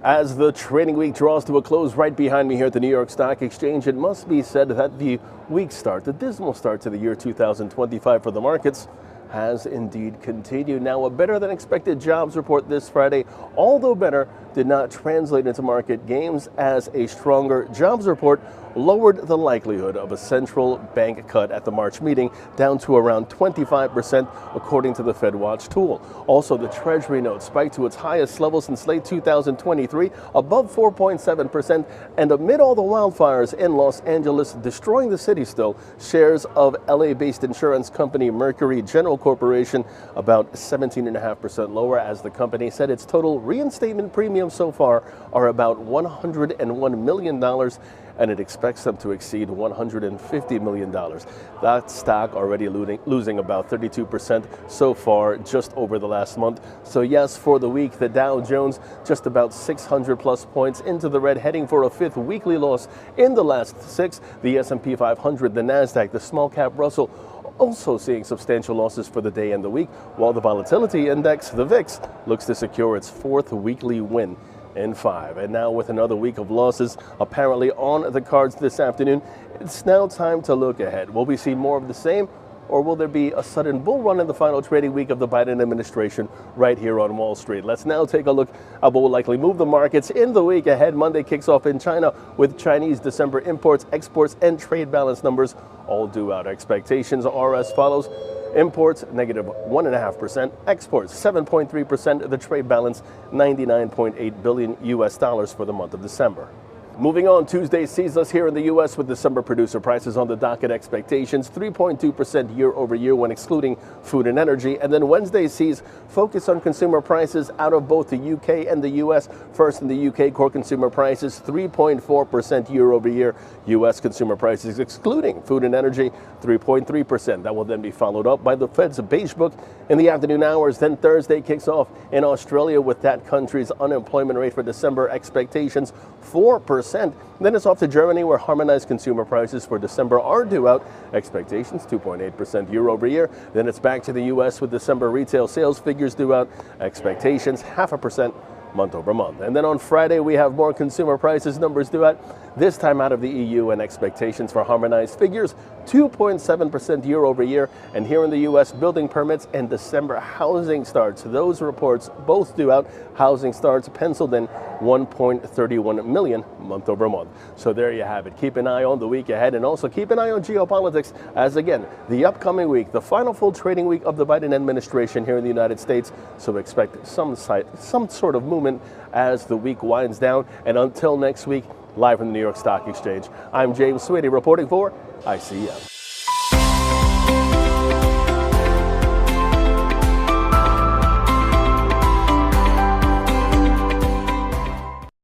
As the trading week draws to a close right behind me here at the New York Stock Exchange, it must be said that the the dismal start to the year 2025 for the markets, has indeed continued. Now, a better than expected jobs report this Friday, although better, did not translate into market gains as a stronger jobs report lowered the likelihood of a central bank cut at the March meeting down to around 25%, according to the FedWatch tool. Also, the Treasury note spiked to its highest level since late 2023, above 4.7%, and amid all the wildfires in Los Angeles destroying the city still, shares of LA-based insurance company Mercury General Corporation about 17.5% lower, as the company said its total reinstatement premiums so far are about $101 million, and it expects them to exceed $150 million. That stock already losing about 32% so far just over the last month. So yes, for the week, the Dow Jones just about 600 plus points into the red, heading for a fifth weekly loss in the last six. The S&P 500, the Nasdaq, the small cap Russell also seeing substantial losses for the day and the week, while the volatility index, the VIX, looks to secure its fourth weekly win in 5. And now, with another week of losses apparently on the cards this afternoon, it's now time to look ahead. Will we see more of the same, or will there be a sudden bull run in the final trading week of the Biden administration right here on Wall Street? Let's now take a look at what will likely move the markets in the week ahead. Monday kicks off in China with Chinese December imports, exports, and trade balance numbers all due out. Expectations are as follows: imports negative 1.5%, exports 7.3%, the trade balance $99.8 billion for the month of December. Moving on, Tuesday sees us here in the U.S. with December producer prices on the docket. Expectations 3.2% year over year when excluding food and energy. And then Wednesday sees focus on consumer prices out of both the U.K. and the U.S. First, in the U.K., core consumer prices 3.4% year over year. U.S. consumer prices excluding food and energy 3.3%. That will then be followed up by the Fed's beige book in the afternoon hours. Then Thursday kicks off in Australia with that country's unemployment rate for December. Expectations 4%. Then it's off to Germany, where harmonized consumer prices for December are due out. Expectations 2.8% year over year. Then it's back to the U.S. with December retail sales figures due out. Expectations 0.5% month over month. And then on Friday, we have more consumer prices numbers due out, this time out of the EU, and expectations for harmonized figures 2.7% year over year. And here in the U.S., building permits and December housing starts, those reports both due out. Housing starts penciled in 1.31 million month over month. So there you have it. Keep an eye on the week ahead, and also keep an eye on geopolitics, as again, the upcoming week, the final full trading week of the Biden administration here in the United States. So expect some sort of movement as the week winds down. And until next week, live from the New York Stock Exchange, I'm James Sweeney reporting for ICM.